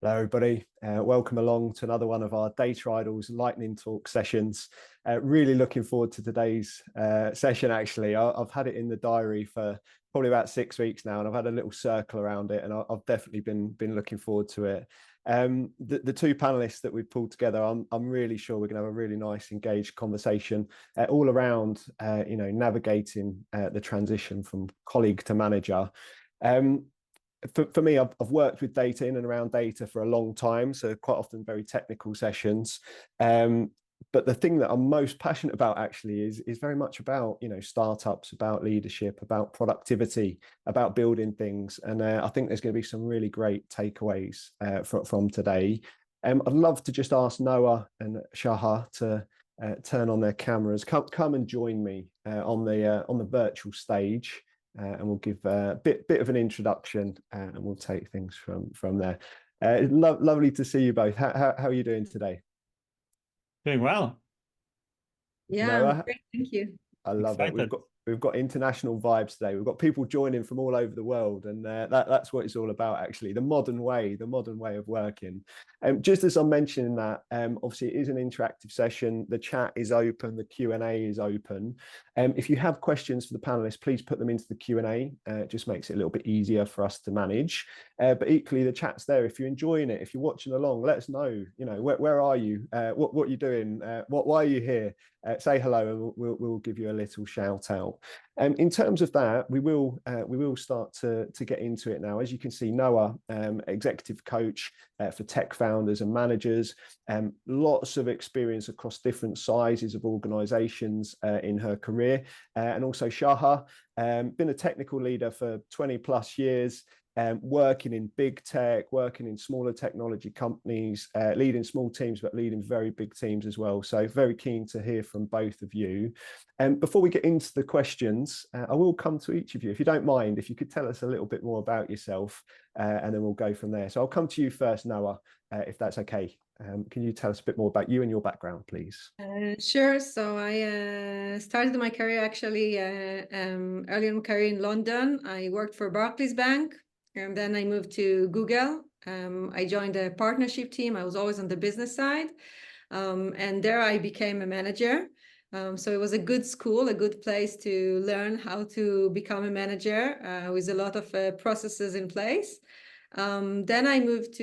Hello, everybody. Welcome along to another one of our Data Idols Lightning Talk sessions. Really looking forward to today's session, actually. I've had it in the diary for probably about 6 weeks now, and I've had a little circle around it, and I've definitely been looking forward to it. The two panelists that we've pulled together, I'm really sure we're going to have a really nice, engaged conversation all around, navigating the transition from colleague to manager. For me, I've worked with data in and around data for a long time, so quite often very technical sessions. But the thing that I'm most passionate about actually is very much about, startups, about leadership, about productivity, about building things. And I think there's going to be some really great takeaways from today. I'd love to just ask Noah and Shachar to turn on their cameras. Come and join me on the virtual stage. And we'll give a bit of an introduction, and we'll take things from there. Lovely to see you both. How are you doing today? Doing well. Yeah, Noah? great. Thank you. I love Excited. it. We've got international vibes today. We've got people joining from all over the world, and that's what it's all about, actually. The modern way of working. Just as I'm mentioning that, obviously it is an interactive session. The chat is open. The Q&A is open. If you have questions for the panelists, please put them into the Q&A. It just makes it a little bit easier for us to manage. But equally, the chat's there. If you're enjoying it, if you're watching along, let us know. Where are you? What are you doing? Why are you here? Say hello, and we'll give you a little shout out. In terms of that, we will start to get into it now. As you can see, Noah, executive coach for tech founders and managers, lots of experience across different sizes of organizations in her career, and also Shachar, been a technical leader for 20 plus years. Working in big tech, working in smaller technology companies, leading small teams, but leading very big teams as well. So very keen to hear from both of you. Before we get into the questions, I will come to each of you. If you don't mind, if you could tell us a little bit more about yourself, and then we'll go from there. So I'll come to you first, Noah, if that's okay. Can you tell us a bit more about you and your background, please? Sure. So I started my career actually early in my career in London. I worked for Barclays Bank. And then I moved to Google. I joined a partnership team. I was always on the business side. And there I became a manager. So it was a good school, a good place to learn how to become a manager with a lot of processes in place. Then I moved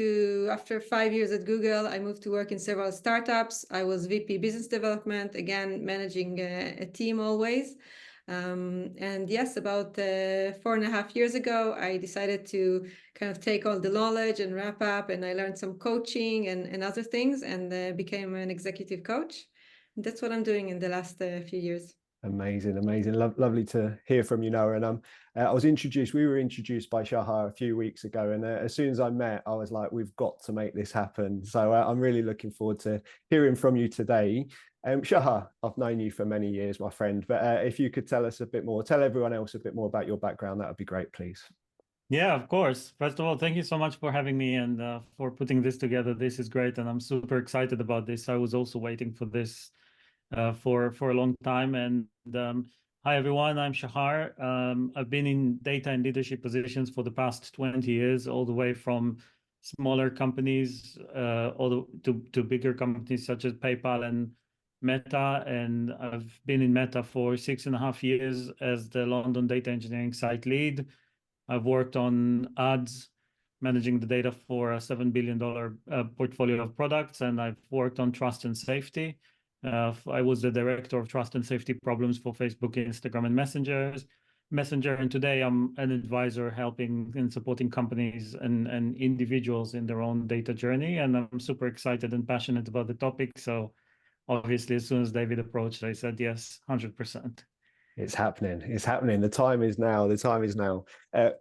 after 5 years at Google, I moved to work in several startups. I was VP Business Development, again, managing a team always. And yes, about 4.5 years ago, I decided to kind of take all the knowledge and wrap up, and I learned some coaching and other things, and became an executive coach. And that's what I'm doing in the last few years. Amazing. Lovely to hear from you, Noah. And we were introduced by Shachar a few weeks ago, and as soon as I met, I was like, we've got to make this happen. So I'm really looking forward to hearing from you today. Shachar, I've known you for many years, my friend, but if you could tell everyone else a bit more about your background, that would be great, please. Yeah, of course. First of all, thank you so much for having me and for putting this together. This is great, and I'm super excited about this. I was also waiting for this for a long time. And hi, everyone. I'm Shachar. I've been in data and leadership positions for the past 20 years, all the way from smaller companies to bigger companies such as PayPal and Meta. And I've been in Meta for 6.5 years as the London data engineering site lead. I've worked on ads, managing the data for a $7 billion portfolio of products, and I've worked on trust and safety. I was the director of trust and safety problems for Facebook, Instagram, and Messenger. And today I'm an advisor helping and supporting companies and individuals in their own data journey. And I'm super excited and passionate about the topic. So obviously, as soon as David approached, I said, yes, 100%. It's happening. The time is now.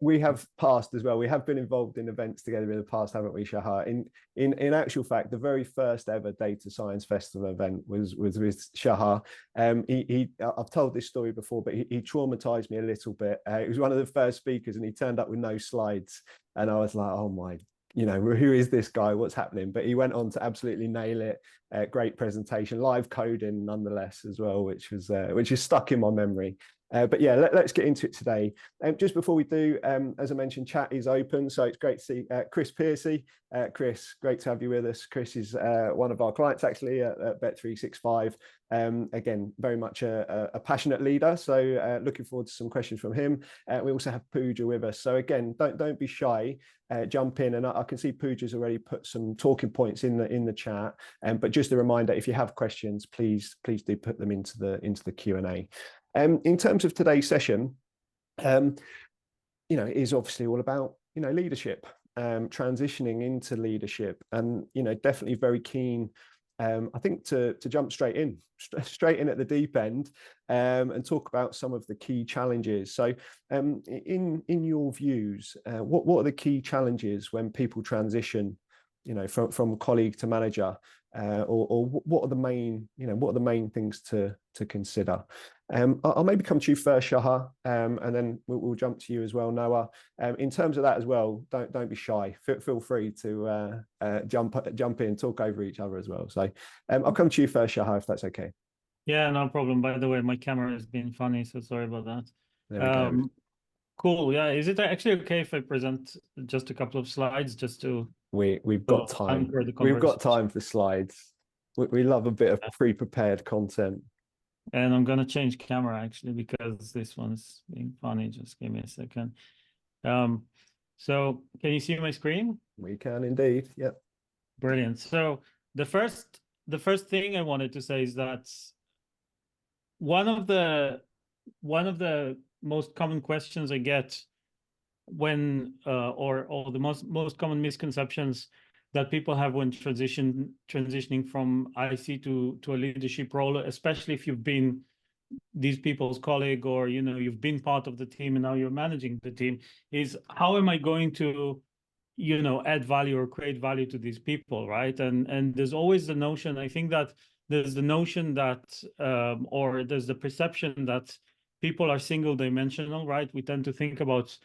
We have passed as well. We have been involved in events together in the past, haven't we, Shachar? In actual fact, the very first ever Data Science Festival event was with Shachar. I've told this story before, but he traumatized me a little bit. He was one of the first speakers, and he turned up with no slides, and I was like, oh my, who is this guy? What's happening? But he went on to absolutely nail it. Great presentation, live coding nonetheless as well, which is stuck in my memory. But yeah, let's get into it today. Just before we do, as I mentioned, chat is open, so it's great to see Chris Piercy. Chris, great to have you with us. Chris is one of our clients actually at Bet365. Again, very much a passionate leader, so looking forward to some questions from him. We also have Pooja with us, so again, don't be shy. Jump in, and I can see Pooja's already put some talking points in the chat. But just a reminder, if you have questions, please do put them into the Q&A. In terms of today's session, it is obviously all about leadership, transitioning into leadership, and definitely very keen. I think to jump straight in at the deep end, and talk about some of the key challenges. So, in your views, what are the key challenges when people transition, from colleague to manager, or what are the main things to consider? I'll maybe come to you first, Shachar, and then we'll jump to you as well, Noah. In terms of that as well, don't be shy. Feel free to jump in, talk over each other as well. So I'll come to you first, Shachar, if that's okay. Yeah, no problem. By the way, my camera has been funny, so sorry about that. There we go. Cool. Yeah, is it actually okay if I present just a couple of slides just to? We've got time. We've got time for slides. We love a bit of pre-prepared content. And I'm gonna change camera actually because this one's being funny. Just give me a second. So can you see my screen? We can indeed. Yep. Brilliant. So the first thing I wanted to say is that one of the most common questions I get when or the most common misconceptions that people have when transitioning from IC to a leadership role, especially if you've been these people's colleague, or you've been part of the team and now you're managing the team, is how am I going to add value or create value to these people, right? And there's always the notion, I think that there's the notion that or there's the perception that people are single dimensional, right? We tend to think about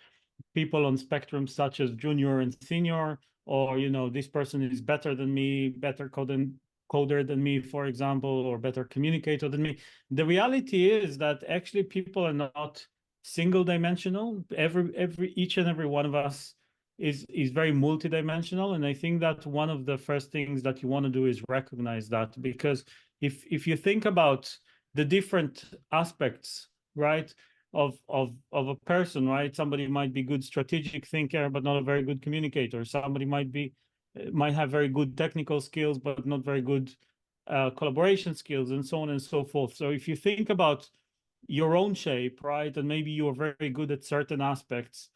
people on spectrums such as junior and senior, or this person is better than me, better coder than me, for example, or better communicator than me. The reality is that actually people are not single dimensional. Each and every one of us is very multidimensional, and I think that one of the first things that you want to do is recognize that, because if you think about the different aspects, right, of a person, right? Somebody might be good strategic thinker, but not a very good communicator. Somebody might have very good technical skills, but not very good collaboration skills, and so on and so forth. So if you think about your own shape, right, and maybe you're very good at certain aspects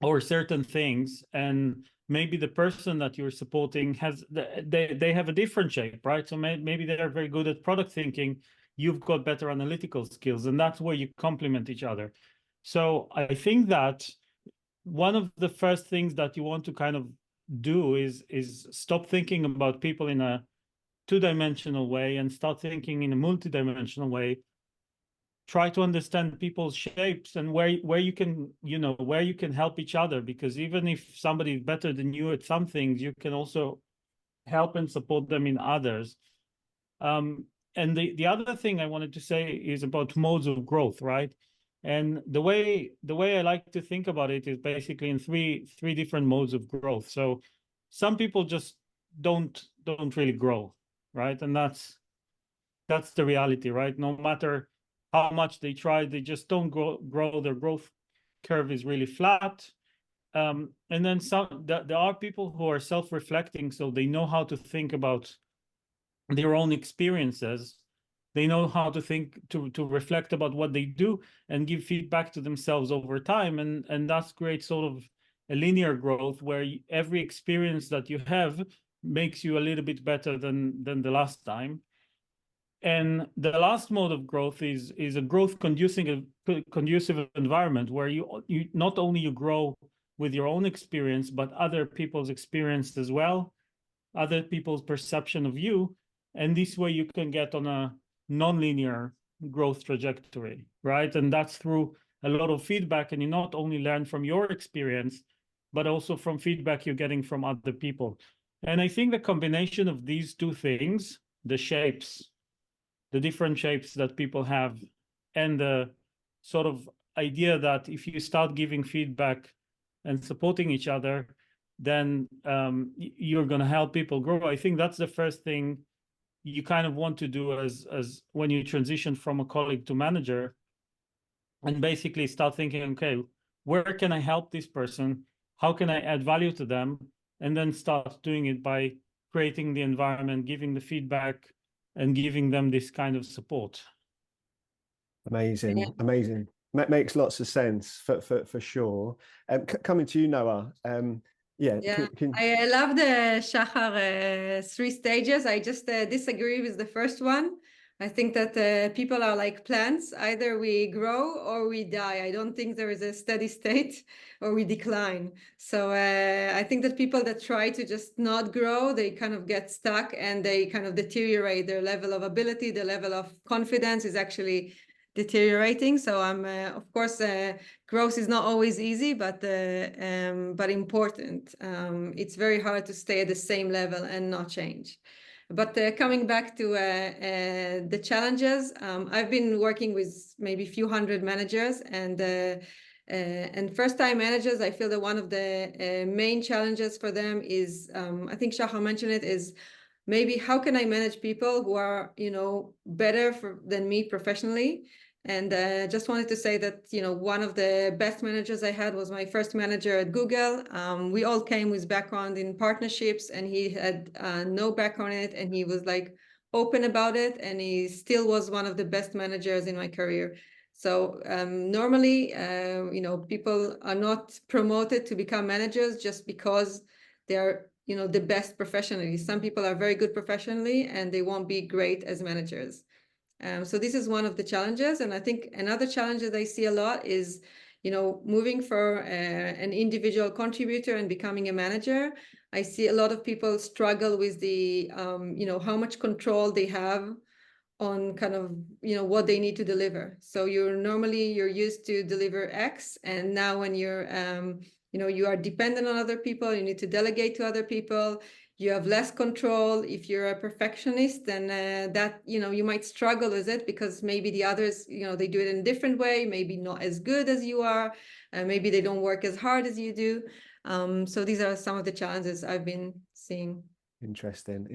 or certain things, and maybe the person that you're supporting they have a different shape, right? So maybe they're very good at product thinking, you've got better analytical skills, and that's where you complement each other. So I think that one of the first things that you want to kind of do is stop thinking about people in a two-dimensional way and start thinking in a multi-dimensional way. Try to understand people's shapes and where you can where you can help each other, because even if somebody is better than you at some things, you can also help and support them in others. And the other thing I wanted to say is about modes of growth, right? And the way I like to think about it is basically in three different modes of growth. So some people just don't really grow, right? And that's the reality, right? No matter how much they try, they just don't grow. Their growth curve is really flat. And then there are people who are self-reflecting, so they know how to think about their own experiences. They know how to think, to reflect about what they do and give feedback to themselves over time. And that's great, sort of a linear growth where every experience that you have makes you a little bit better than the last time. And the last mode of growth is a growth conducive environment where you not only you grow with your own experience, but other people's experience as well, other people's perception of you. And this way you can get on a non-linear growth trajectory, right? And that's through a lot of feedback, and you not only learn from your experience, but also from feedback you're getting from other people. And I think the combination of these two things, the shapes, the different shapes that people have, and the sort of idea that if you start giving feedback and supporting each other, then you're going to help people grow. I think that's the first thing you kind of want to do as when you transition from a colleague to manager, and basically start thinking, okay, where can I help this person? How can I add value to them? And then start doing it by creating the environment, giving the feedback, and giving them this kind of support. Amazing, Yeah. amazing. Makes lots of sense for sure. Coming to you, Noah. Yeah, Yeah, I love the Shachar 3 stages. I just disagree with the first one. I think that people are like plants. Either we grow or we die. I don't think there is a steady state or we decline. So I think that people that try to just not grow, they kind of get stuck and they kind of deteriorate. Their level of ability, the level of confidence is actually deteriorating. So I'm, of course, growth is not always easy, but important. It's very hard to stay at the same level and not change. But coming back to the challenges, I've been working with maybe a few hundred managers, and first-time managers, I feel that one of the main challenges for them is, I think Shachar mentioned it, is maybe how can I manage people who are, better than me professionally. And just wanted to say that, one of the best managers I had was my first manager at Google. We all came with background in partnerships, and he had no background in it, and he was like open about it, and he still was one of the best managers in my career. So normally, people are not promoted to become managers just because they're, the best professionally. Some people are very good professionally, and they won't be great as managers. So this is one of the challenges. And I think another challenge that I see a lot is, moving for an individual contributor and becoming a manager. I see a lot of people struggle with the, how much control they have on kind of, what they need to deliver. So you're used to deliver X, and now when you're, you are dependent on other people, you need to delegate to other people, you have less control. If you're a perfectionist, then that, you might struggle with it because maybe the others, they do it in a different way, maybe not as good as you are, maybe they don't work as hard as you do. So these are some of the challenges I've been seeing. Interesting.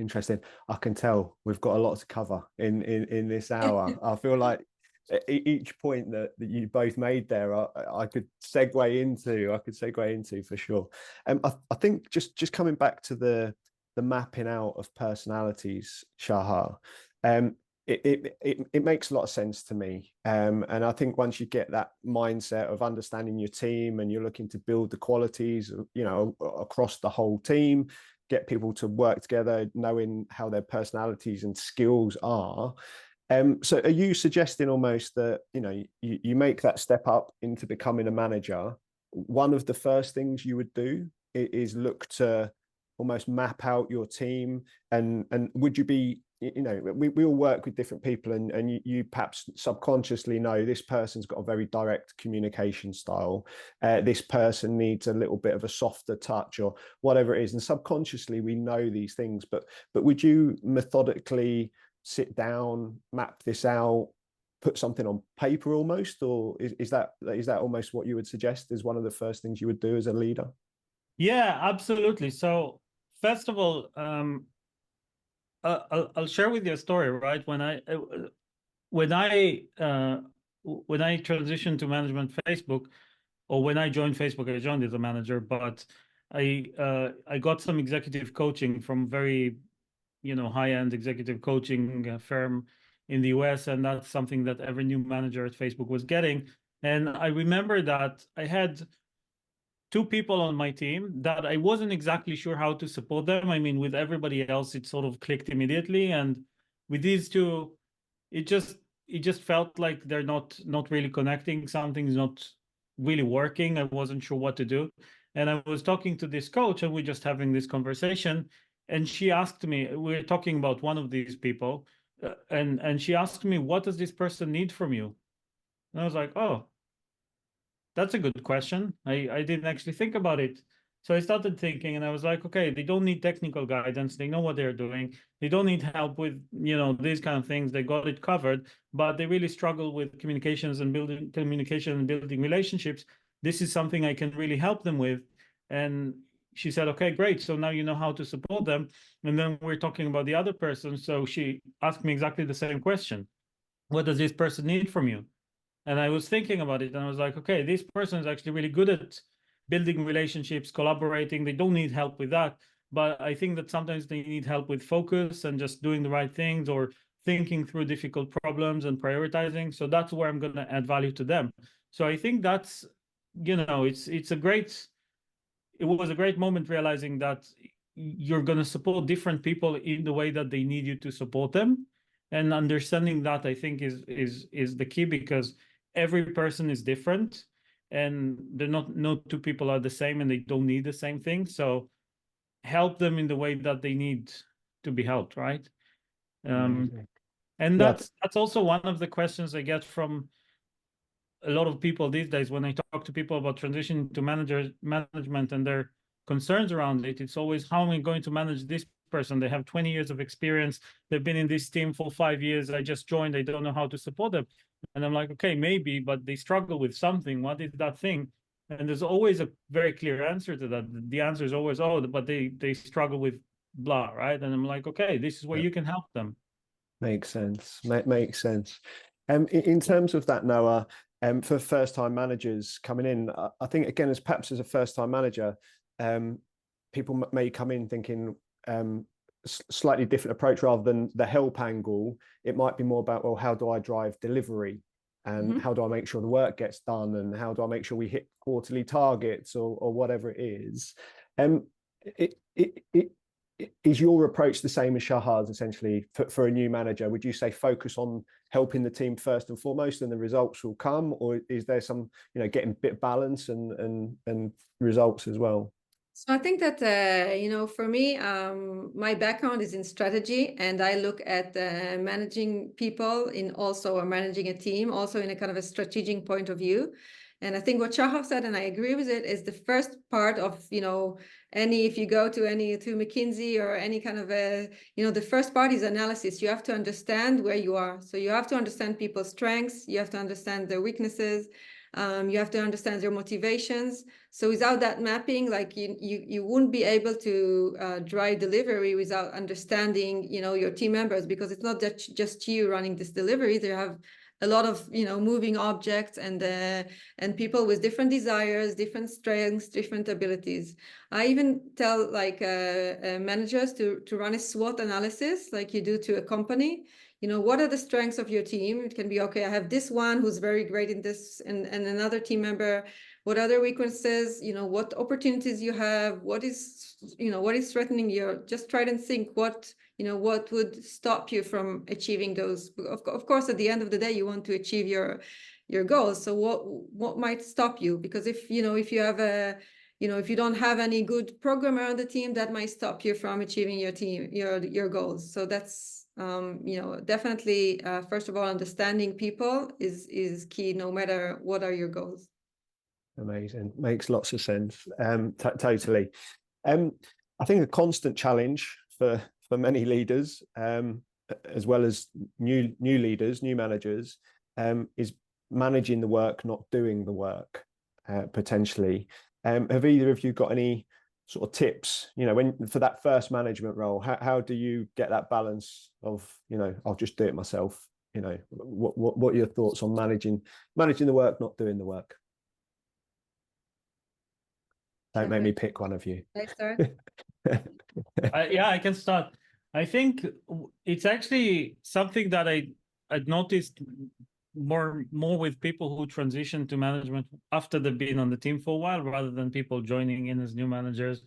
I can tell we've got a lot to cover in this hour. I feel like each point that you both made there, I could segue into for sure. I think just coming back to the mapping out of personalities, Shahar, it makes a lot of sense to me. And I think once you get that mindset of understanding your team and you're looking to build the qualities, across the whole team, get people to work together, knowing how their personalities and skills are. So are you suggesting almost that, you make that step up into becoming a manager, one of the first things you would do is look to almost map out your team, and would you be, we all work with different people, and you perhaps subconsciously know this person's got a very direct communication style, this person needs a little bit of a softer touch or whatever it is, and subconsciously we know these things, but would you methodically sit down, map this out, put something on paper almost, or is that almost what you would suggest is one of the first things you would do as a leader? Yeah, absolutely. So first of all, I'll share with you a story, right? When I transitioned to management Facebook, or when I joined Facebook, I joined as a manager, but I got some executive coaching from very, high-end executive coaching firm in the US, and that's something that every new manager at Facebook was getting. And I remember that I had 2 people on my team that I wasn't exactly sure how to support them. I mean, with everybody else, it sort of clicked immediately, and with these 2, it just felt like they're not really connecting. Something's not really working. I wasn't sure what to do, and I was talking to this coach, and we're just having this conversation, and she asked me, we're talking about one of these people, and she asked me, what does this person need from you? And I was like, oh, that's a good question. I didn't actually think about it. So I started thinking, and I was like, okay, they don't need technical guidance. They know what they're doing. They don't need help with, these kind of things. They got it covered, but they really struggle with communication and building relationships. This is something I can really help them with. And she said, okay, great. So now you know how to support them. And then we're talking about the other person. So she asked me exactly the same question. What does this person need from you? And I was thinking about it, and I was like, okay, this person is actually really good at building relationships, collaborating. They don't need help with that. But I think that sometimes they need help with focus and just doing the right things, or thinking through difficult problems and prioritizing. So that's where I'm going to add value to them. So I think that's, it was a great moment realizing that you're going to support different people in the way that they need you to support them. And understanding that, I think, is the key, because every person is different, and they're not no two people are the same, and they don't need the same thing. So help them in the way that they need to be helped, right? And Yeah. that's also one of the questions I get from a lot of people these days when I talk to people about transition to management and their concerns around it. It's always, how am I going to manage this person? They have 20 years of experience. They've been in this team for 5 years. I just joined. I don't know how to support them. And I'm like, okay, maybe, but they struggle with something. What is that thing? And there's always a very clear answer to that. The answer is always, oh, but they struggle with blah, right? And I'm like, okay, this is where you can help them. Makes sense. Makes sense. In terms of that, Noah, for first-time managers coming in, I think, again, perhaps as a first-time manager, people may come in thinking slightly different approach rather than the help angle. It might be more about, well, how do I drive delivery, and how do I make sure the work gets done, and how do I make sure we hit quarterly targets, or whatever it is. Is your approach the same as Shahar's, essentially, for a new manager? Would you say focus on helping the team first and foremost, and the results will come, or is there some, getting a bit of balance and results as well? So I think that, for me, my background is in strategy, and I look at managing people in also, or managing a team also in a kind of a strategic point of view. And I think what Shachar said, and I agree with it, is the first part of, if you go to McKinsey or any kind of the first part is analysis. You have to understand where you are. So you have to understand people's strengths. You have to understand their weaknesses. You have to understand their motivations. So without that mapping, like you wouldn't be able to drive delivery without understanding, your team members, because it's not that just you running this delivery. They have a lot of, moving objects and people with different desires, different strengths, different abilities. I even tell managers to run a SWOT analysis like you do to a company. What are the strengths of your team? It can be, okay, I have this one who's very great in this, and another team member. What are their weaknesses? What opportunities you have? What is threatening you? Just try and think what would stop you from achieving those. Of course, at the end of the day, you want to achieve your goals. So what might stop you? Because if you have if you don't have any good programmer on the team, that might stop you from achieving your goals. So that's definitely, first of all, understanding people is key, no matter what are your goals. Amazing. Makes lots of sense. Totally. I think a constant challenge for many leaders, as well as new leaders, new managers, is managing the work, not doing the work, potentially. Have either of you got any sort of tips, for that first management role? How do you get that balance of, I'll just do it myself? What are your thoughts on managing the work, not doing the work? Don't make me pick one of you. I start. Yeah, I can start. I think it's actually something that I'd noticed more with people who transition to management after they've been on the team for a while, rather than people joining in as new managers.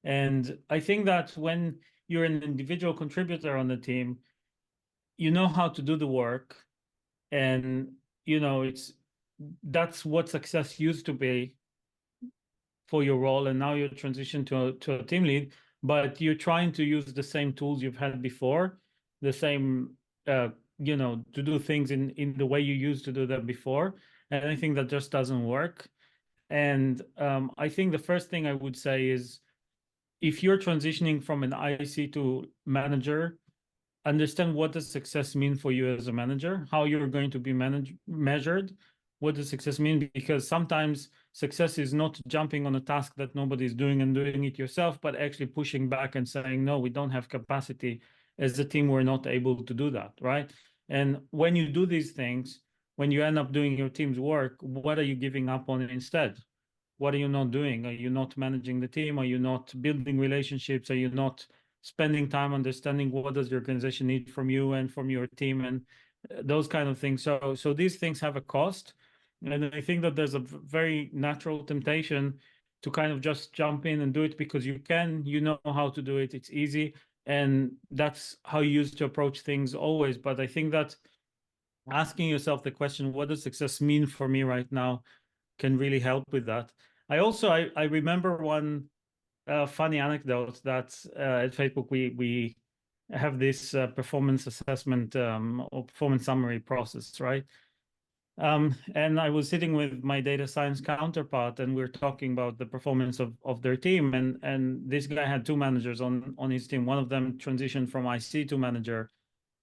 And I think that when you're an individual contributor on the team, you know how to do the work, and that's what success used to be for your role, and now you're transitioned to a team lead, but you're trying to use the same tools you've had before, the same to do things in the way you used to do that before. And I think that just doesn't work. And I think the first thing I would say is, if you're transitioning from an IC to manager, understand what does success mean for you as a manager, how you're going to be measured. What does success mean? Because sometimes success is not jumping on a task that nobody's doing and doing it yourself, but actually pushing back and saying, no, we don't have capacity as a team, we're not able to do that, right? And when you do these things, when you end up doing your team's work, what are you giving up on instead? What are you not doing? Are you not managing the team? Are you not building relationships? Are you not spending time understanding what does the organization need from you and from your team, and those kind of things? So these things have a cost. And I think that there's a very natural temptation to kind of just jump in and do it because you can, you know how to do it, it's easy. And that's how you used to approach things always. But I think that asking yourself the question, what does success mean for me right now, can really help with that. I remember one funny anecdote that at Facebook we have this performance assessment or performance summary process, right? And I was sitting with my data science counterpart, and we are talking about the performance of their team. And this guy had two managers on his team. One of them transitioned from IC to manager,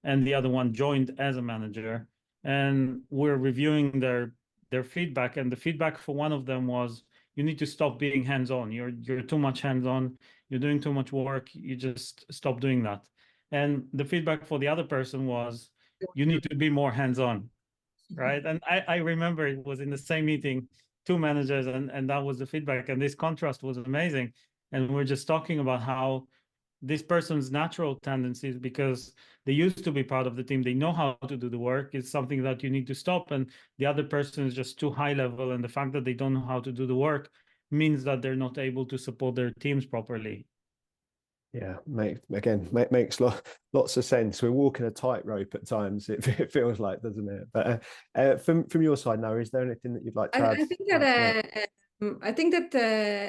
and the other one joined as a manager. And we're reviewing their feedback, and the feedback for one of them was, you need to stop being hands-on. You're too much hands-on. You're doing too much work. You just stop doing that. And the feedback for the other person was, you need to be more hands-on, right? And I remember it was in the same meeting, two managers, and that was the feedback. And this contrast was amazing. And we're just talking about how this person's natural tendencies, because they used to be part of the team, they know how to do the work, is something that you need to stop. And the other person is just too high level, and the fact that they don't know how to do the work means that they're not able to support their teams properly. Yeah, makes lots of sense. We're walking a tightrope at times. It feels like, doesn't it? But from your side now, is there anything that you'd like to add? I think that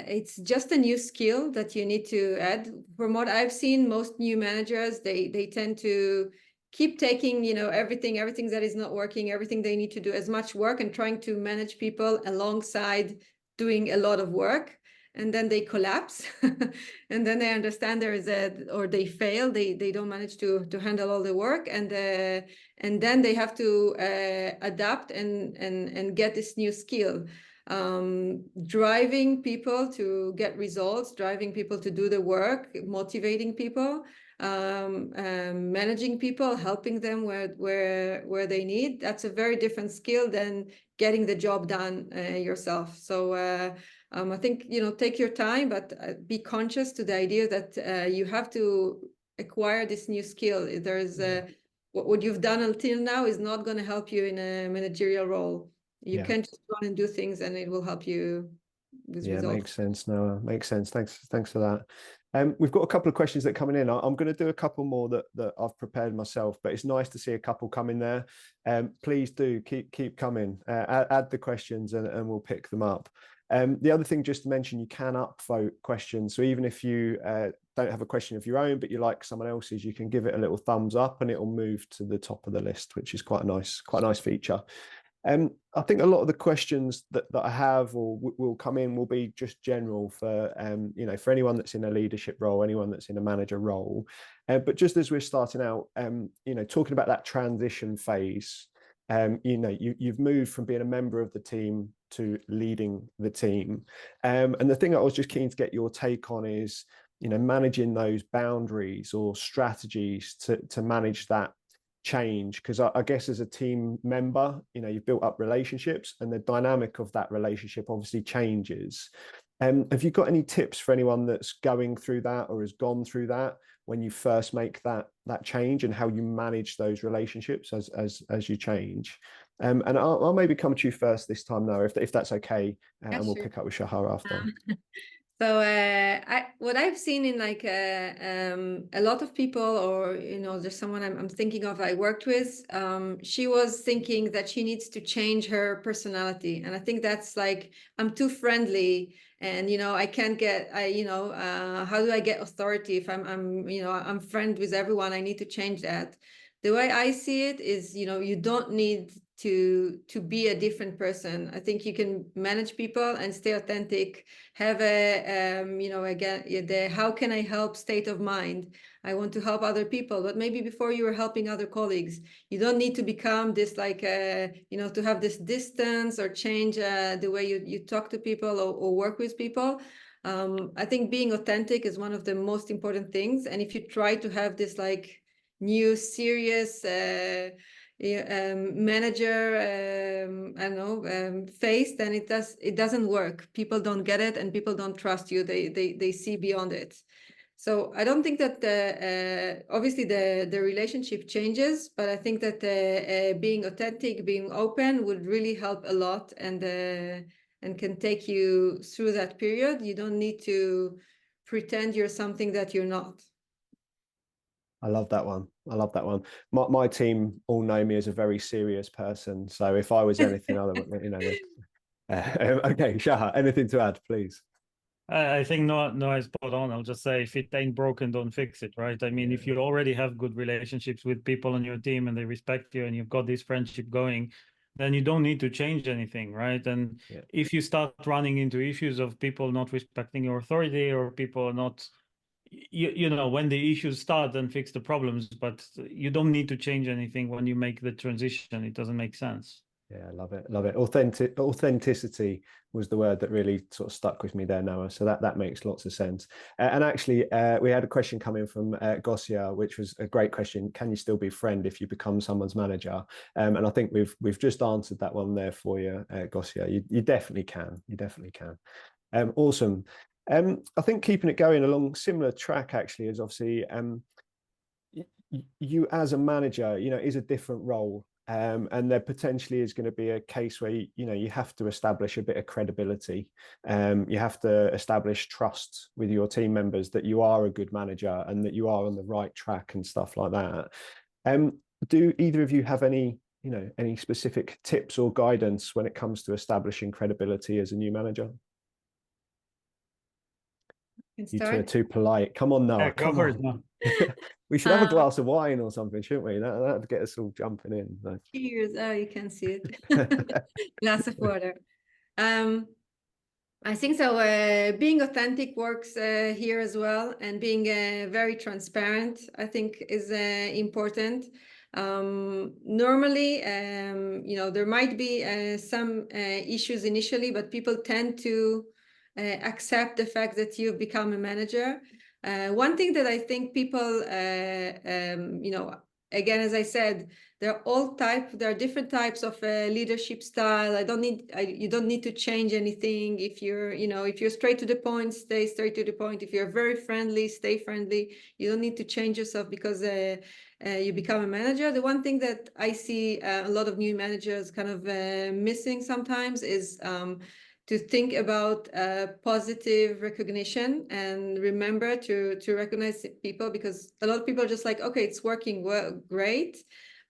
it's just a new skill that you need to add. From what I've seen, most new managers, they tend to keep taking, everything that is not working, everything they need to do as much work, and trying to manage people alongside doing a lot of work. And then they collapse, and then they understand or they fail. They don't manage to handle all the work, and then they have to adapt and get this new skill. Driving people to get results, driving people to do the work, motivating people, managing people, helping them where they need. That's a very different skill than getting the job done yourself. So I think, take your time, but be conscious to the idea that you have to acquire this new skill. There's what you've done until now is not going to help you in a managerial role. You can't just run and do things and it will help you with results. Makes sense. No, makes sense. Thanks for that. We've got a couple of questions that are coming in. I'm going to do a couple more that I've prepared myself, but it's nice to see a couple come in there. Please do keep coming. Add the questions and we'll pick them up. The other thing, just to mention, you can upvote questions. So even if you don't have a question of your own, but you like someone else's, you can give it a little thumbs up and it will move to the top of the list, which is quite a nice feature. I think a lot of the questions that I have or will come in will be just general for for anyone that's in a leadership role, anyone that's in a manager role. But just as we're starting out, talking about that transition phase, you've moved from being a member of the team to leading the team. And the thing I was just keen to get your take on is, managing those boundaries or strategies to manage that change, because I guess as a team member, you've built up relationships and the dynamic of that relationship obviously changes. Have you got any tips for anyone that's going through that or has gone through that when you first make that change, and how you manage those relationships as you change? And I'll maybe come to you first this time, Noah, if that's okay, and we'll pick up with Shachar after. So what I've seen in a lot of people, or there's someone I'm thinking of, I worked with, she was thinking that she needs to change her personality, and I think that's like, I'm too friendly, and I can't get, how do I get authority if I'm friend with everyone? I need to change that. The way I see it is, you don't need to be a different person. I think you can manage people and stay authentic, have a you know, again, the how can I help state of mind. I want to help other people, but maybe before you were helping other colleagues, you don't need to become this like you know, to have this distance or change the way you talk to people or work with people. I think being authentic is one of the most important things, and if you try to have this like new serious manager I don't know face, then it doesn't work. People don't get it, and people don't trust you. They see beyond it. So I don't think that obviously the relationship changes, but I think that being authentic, being open would really help a lot, and can take you through that period. You don't need to pretend you're something that you're not. I love that one. I love that one. My team all know me as a very serious person. So if I was anything other, you know, okay, Shachar, anything to add, please? I think no, is spot on. I'll just say, if it ain't broken, don't fix it, right? I mean, if you already have good relationships with people on your team and they respect you and you've got this friendship going, then you don't need to change anything, right? And if you start running into issues of people not respecting your authority, or people not, you know, when the issues start, then fix the problems, but you don't need to change anything when you make the transition. It doesn't make sense. Yeah, love it, love it. Authenticity was the word that really sort of stuck with me there, Noah. So that makes lots of sense. And actually, we had a question coming from Gosia, which was a great question. Can you still be friend if you become someone's manager? And I think we've just answered that one there for you, Gosia. You definitely can. You definitely can. Awesome. I think keeping it going along similar track actually is obviously you as a manager, you know, is a different role. And there potentially is going to be a case where you have to establish a bit of credibility. You have to establish trust with your team members that you are a good manager and that you are on the right track and stuff like that. Do either of you have any specific tips or guidance when it comes to establishing credibility as a new manager? You two are too polite. Come on, Noah. Come on. We should have a glass of wine or something, shouldn't we? That'd get us all jumping in. So. Cheers. Oh, you can see it. Glass of water. I think so. Being authentic works here as well, and being very transparent, I think, is important. Normally, there might be some issues initially, but people tend to accept the fact that you've become a manager. One thing that I think people, again, as I said, there are different types of leadership style. You don't need to change anything. If you're straight to the point, stay straight to the point. If you're very friendly, stay friendly. You don't need to change yourself because you become a manager. The one thing that I see a lot of new managers kind of missing sometimes is to think about positive recognition, and remember to recognize people, because a lot of people are just like, okay, it's working well, great,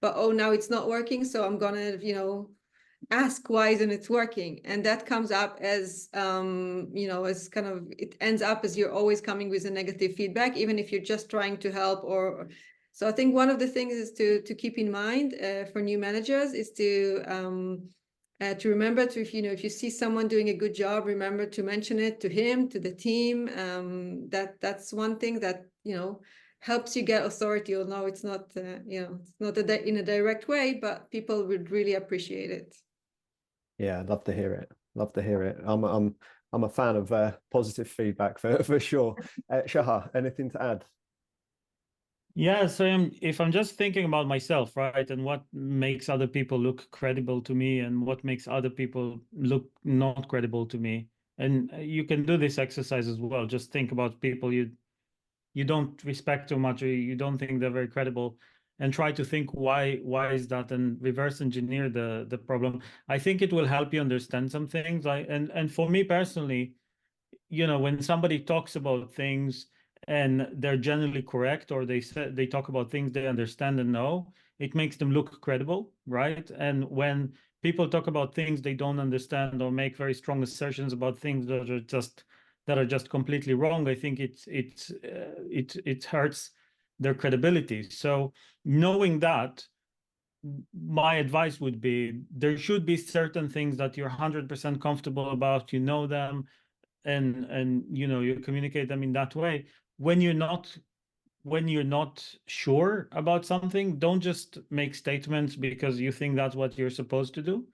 but oh, now it's not working, so I'm gonna ask why isn't it working, and that comes up as as kind of, it ends up as you're always coming with a negative feedback, even if you're just trying to help. Or so I think one of the things is to keep in mind for new managers is to remember to, if you see someone doing a good job, remember to mention it to him, to the team. That's one thing that helps you get authority. Although it's not it's not in a direct way, but people would really appreciate it. Yeah, I'd love to hear it. Love to hear it. I'm a fan of positive feedback for sure. Shachar, anything to add? Yeah, so if I'm just thinking about myself, right, and what makes other people look credible to me and what makes other people look not credible to me, and you can do this exercise as well. Just think about people you don't respect too much, or you don't think they're very credible, and try to think why is that, and reverse engineer the problem. I think it will help you understand some things. And for me personally, when somebody talks about things and they're generally correct, or they talk about things they understand and know, it makes them look credible, right? And when people talk about things they don't understand, or make very strong assertions about things that are just completely wrong, I think it hurts their credibility. So knowing that, my advice would be there should be certain things that you're 100% comfortable about, you know them, and you know, you communicate them in that way. When you're not sure about something, don't just make statements because you think that's what you're supposed to do.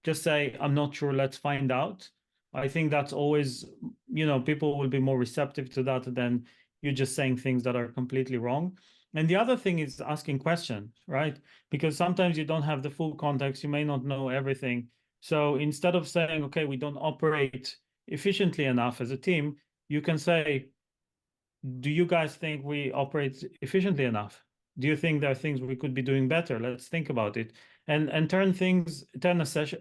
Just say, I'm not sure, let's find out. I think that's always, you know, people will be more receptive to that than you just saying things that are completely wrong. And the other thing is asking questions, right? Because sometimes you don't have the full context, you may not know everything. So instead of saying, okay, we don't operate efficiently enough as a team, you can say, do you guys think we operate efficiently enough? Do you think there are things we could be doing better? Let's think about it. And turn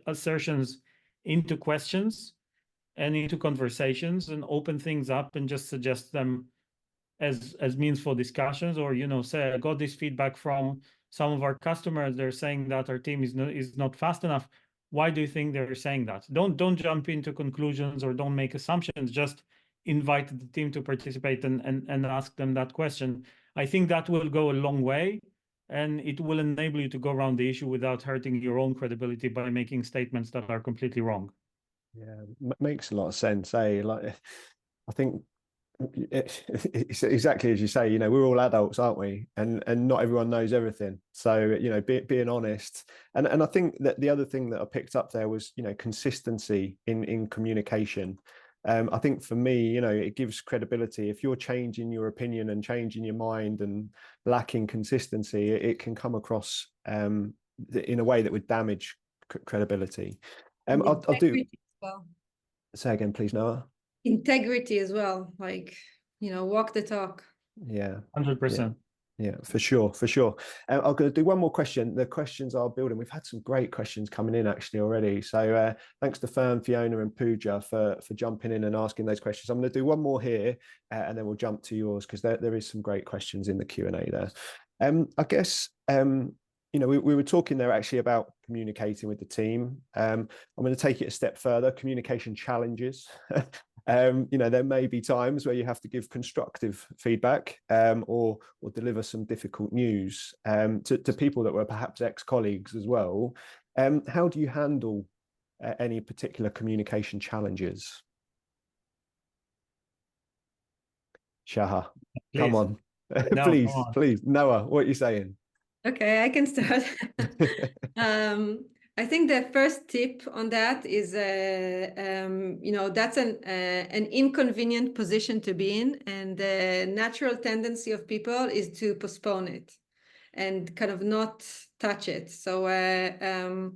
assertions into questions and into conversations, and open things up and just suggest them as means for discussions. Or, you know, say, I got this feedback from some of our customers. They're saying that our team is not fast enough. Why do you think they're saying that? Don't jump into conclusions or don't make assumptions. Just invite the team to participate and ask them that question. I think that will go a long way, and it will enable you to go around the issue without hurting your own credibility by making statements that are completely wrong. Yeah, makes a lot of sense. Like, I think it's exactly as you say. You know, we're all adults, aren't we? And not everyone knows everything. So, you know, being honest. And I think that the other thing that I picked up there was, you know, consistency in communication. I think for me, you know, it gives credibility. If you're changing your opinion and changing your mind and lacking consistency, it can come across in a way that would damage credibility. I'll do. Well, Say again, please, Noah. integrity as well, like, you know, walk the talk. Yeah, 100%. yeah, for sure, for sure. I'm going to do one more question. The questions are building. We've had some great questions coming in actually already. So thanks to Fern, Fiona, and Pooja for jumping in and asking those questions. I'm going to do one more here, and then we'll jump to yours because there is some great questions in the Q&A there. I guess you know, we were talking there actually about communicating with the team. I'm going to take it a step further. Communication challenges. You know, there may be times where you have to give constructive feedback or deliver some difficult news to people that were perhaps ex-colleagues as well. How do you handle any particular communication challenges? Shachar, come on. No, please, come on. please. Noah, what are you saying? Okay, I can start. I think the first tip on that is, you know, that's an inconvenient position to be in, and the natural tendency of people is to postpone it and kind of not touch it. So any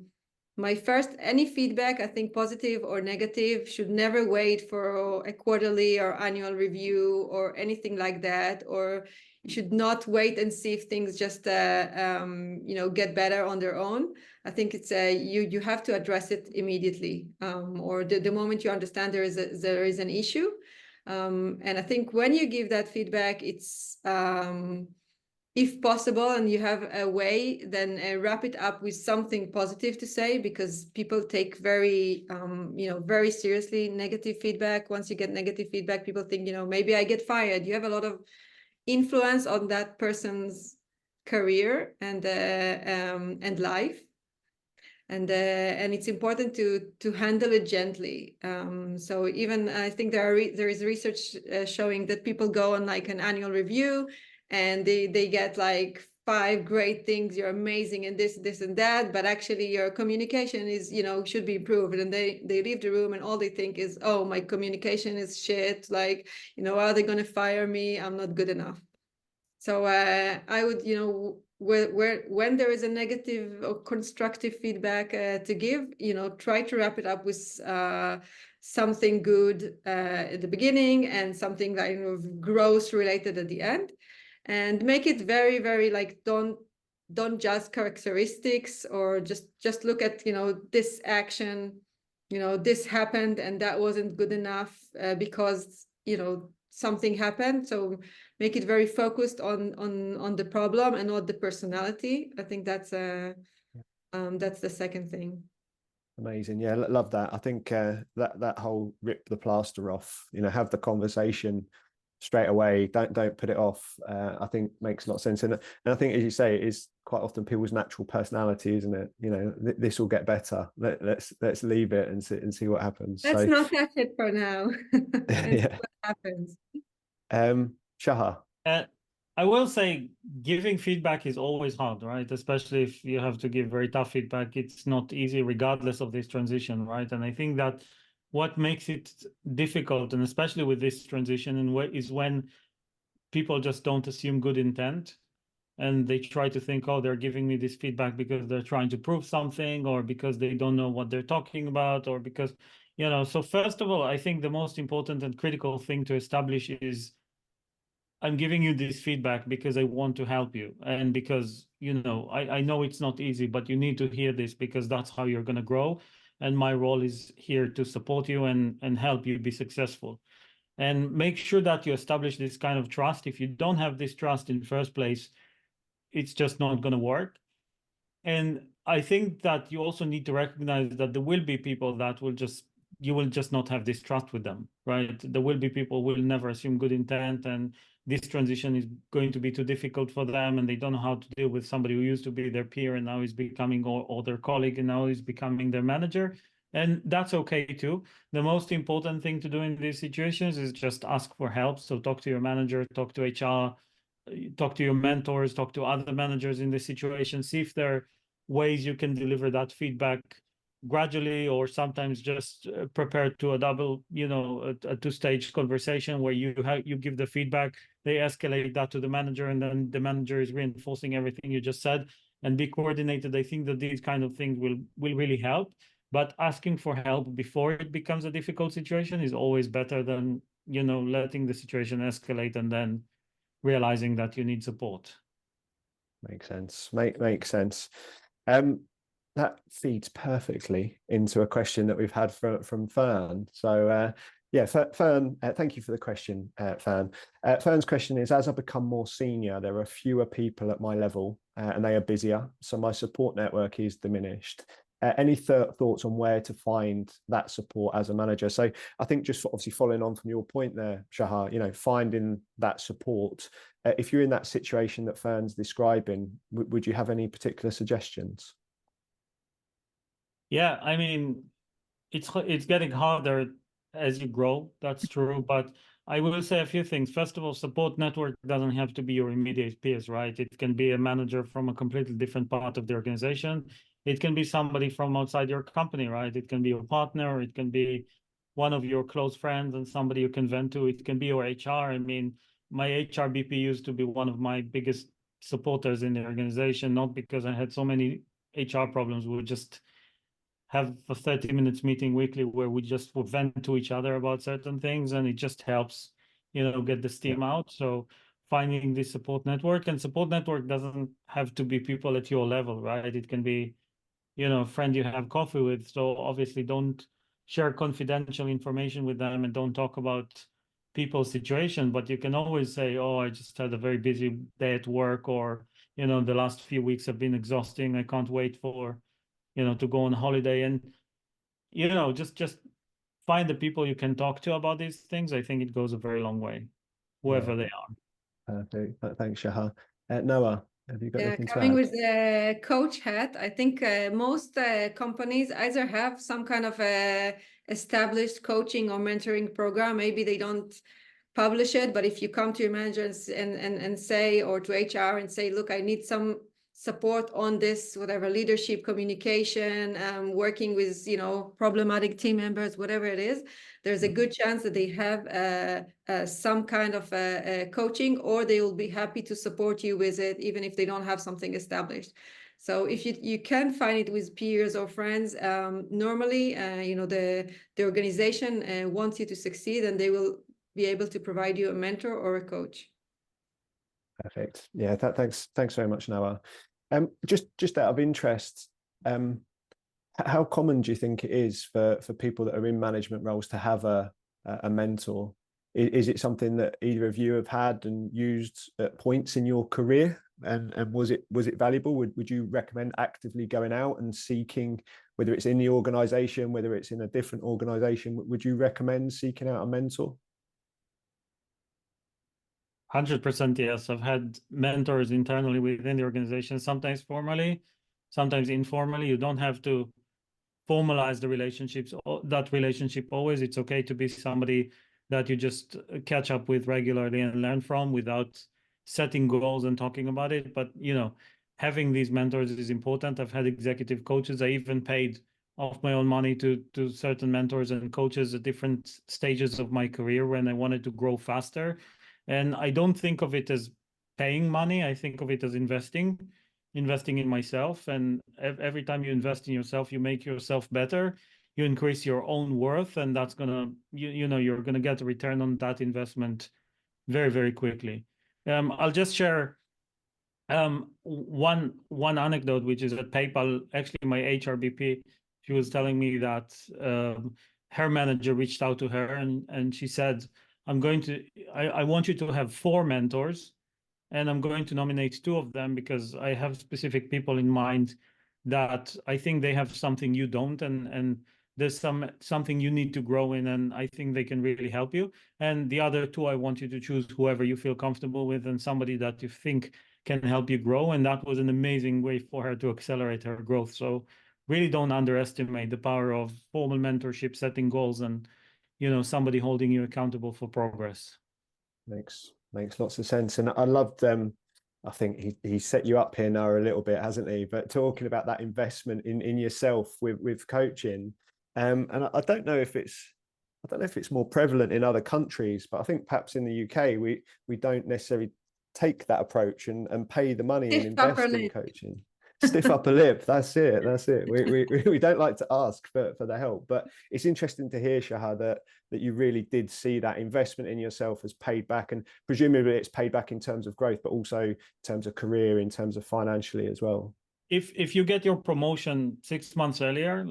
feedback, I think positive or negative, should never wait for a quarterly or annual review or anything like that, or you should not wait and see if things just you know, get better on their own. I think it's you have to address it immediately, or the moment you understand there is an issue. And I think when you give that feedback, it's if possible, and you have a way, then wrap it up with something positive to say, because people take very, you know, very seriously negative feedback. Once you get negative feedback, people think, you know, maybe I get fired. You have a lot of influence on that person's career and life. And it's important to handle it gently. So even I think there is research showing that people go on like an annual review, and they get like 5 great things, you're amazing and this and that, but actually your communication is, you know, should be improved, and they leave the room and all they think is, oh, my communication is shit, like, you know, are they going to fire me, I'm not good enough. So I would, you know, when there is a negative or constructive feedback to give, you know, try to wrap it up with something good at the beginning and something like, you know, growth related at the end, and make it very, very like, don't just characteristics, or just look at, you know, this action, you know, this happened and that wasn't good enough because, you know, something happened. So make it very focused on the problem and not the personality. I think that's the second thing. Amazing. Yeah, love that. I think that whole rip the plaster off, you know, have the conversation straight away. Don't put it off. I think makes a lot of sense. And I think, as you say, it is quite often people's natural personality, isn't it? You know, this will get better. Let's leave it and see what happens. Let's So not touch it for now. And see yeah. what happens. Shachar. I will say giving feedback is always hard, right? Especially if you have to give very tough feedback. It's not easy regardless of this transition, right? And I think that what makes it difficult, and especially with this transition, is when people just don't assume good intent and they try to think, oh, they're giving me this feedback because they're trying to prove something, or because they don't know what they're talking about, or because, you know. So first of all, I think the most important and critical thing to establish is, I'm giving you this feedback because I want to help you. And because, you know, I know it's not easy, but you need to hear this because that's how you're going to grow. And my role is here to support you and help you be successful. And make sure that you establish this kind of trust. If you don't have this trust in the first place, it's just not going to work. And I think that you also need to recognize that there will be people that you will just not have this trust with them, right? There will be people who will never assume good intent, and this transition is going to be too difficult for them, and they don't know how to deal with somebody who used to be their peer and now is becoming or their colleague and now is becoming their manager. And that's okay too. The most important thing to do in these situations is just ask for help. So talk to your manager, talk to HR, talk to your mentors, talk to other managers in this situation, see if there are ways you can deliver that feedback gradually, or sometimes just prepare to a double, you know, a two-stage conversation where you give the feedback, they escalate that to the manager, and then the manager is reinforcing everything you just said, and be coordinated. I think that these kind of things will really help. But asking for help before it becomes a difficult situation is always better than, you know, letting the situation escalate and then realizing that you need support. Makes sense. Makes sense. That feeds perfectly into a question that we've had from Fern. So yeah, Fern, thank you for the question, Fern. Fern's question is, as I become more senior, there are fewer people at my level and they are busier, so my support network is diminished. Any thoughts on where to find that support as a manager? So I think just obviously following on from your point there, Shachar, you know, finding that support. If you're in that situation that Fern's describing, would you have any particular suggestions? Yeah, I mean, it's getting harder as you grow. That's true, but I will say a few things. First of all, support network doesn't have to be your immediate peers, right? It can be a manager from a completely different part of the organization. It can be somebody from outside your company, right? It can be your partner. It can be one of your close friends and somebody you can vent to. It can be your HR. I mean, my HR BP used to be one of my biggest supporters in the organization, not because I had so many HR problems. We would just have a 30 minutes meeting weekly where we just would vent to each other about certain things, and it just helps, you know, get the steam out. So finding this support network, and support network doesn't have to be people at your level, right? It can be, you know, a friend you have coffee with. So obviously don't share confidential information with them and don't talk about people's situation, but you can always say, oh, I just had a very busy day at work, or, you know, the last few weeks have been exhausting. I can't wait for, you know, to go on holiday. And, you know, just find the people you can talk to about these things. I think it goes a very long way, whoever they are. Perfect. Thanks, Shachar. Noah, have you got Yeah, anything to coming add? with the coach hat, I think most companies either have some kind of established coaching or mentoring program. Maybe they don't publish it, but if you come to your manager and say, or to HR and say, look, I need some support on this, whatever, leadership, communication, working with, you know, problematic team members, whatever it is, there's a good chance that they have some kind of coaching, or they will be happy to support you with it, even if they don't have something established. So if you can find it with peers or friends, normally, you know, the organization wants you to succeed, and they will be able to provide you a mentor or a coach. Perfect. Yeah, thanks very much, Noah. Just out of interest, how common do you think it is for people that are in management roles to have a mentor? Is it something that either of you have had and used at points in your career? And was it valuable? Would you recommend actively going out and seeking, whether it's in the organization, whether it's in a different organization, would you recommend seeking out a mentor? 100% yes. I've had mentors internally within the organization, sometimes formally, sometimes informally. You don't have to formalize the relationships, that relationship always. It's okay to be somebody that you just catch up with regularly and learn from without setting goals and talking about it. But, you know, having these mentors is important. I've had executive coaches. I even paid off my own money to certain mentors and coaches at different stages of my career when I wanted to grow faster. And I don't think of it as paying money. I think of it as investing in myself. And every time you invest in yourself, you make yourself better, you increase your own worth, and that's gonna, you know, you're gonna get a return on that investment very, very quickly. I'll just share one anecdote, which is at PayPal. Actually, my HRBP, she was telling me that her manager reached out to her, and she said, I want you to have 4 mentors, and I'm going to nominate 2 of them because I have specific people in mind that I think they have something you don't, and there's something you need to grow in, and I think they can really help you. And the other 2, I want you to choose whoever you feel comfortable with and somebody that you think can help you grow. And that was an amazing way for her to accelerate her growth. So really don't underestimate the power of formal mentorship, setting goals, and, you know, somebody holding you accountable for progress. Makes lots of sense. And I loved I think he set you up here now a little bit, hasn't he? But talking about that investment in yourself with coaching. And I don't know if it's more prevalent in other countries, but I think perhaps in the UK we don't necessarily take that approach and pay the money and invest in coaching. Stiff upper lip. That's it. We don't like to ask for the help, but it's interesting to hear, Shachar, that you really did see that investment in yourself as paid back, and presumably it's paid back in terms of growth, but also in terms of career, in terms of financially as well. If you get your promotion 6 months earlier,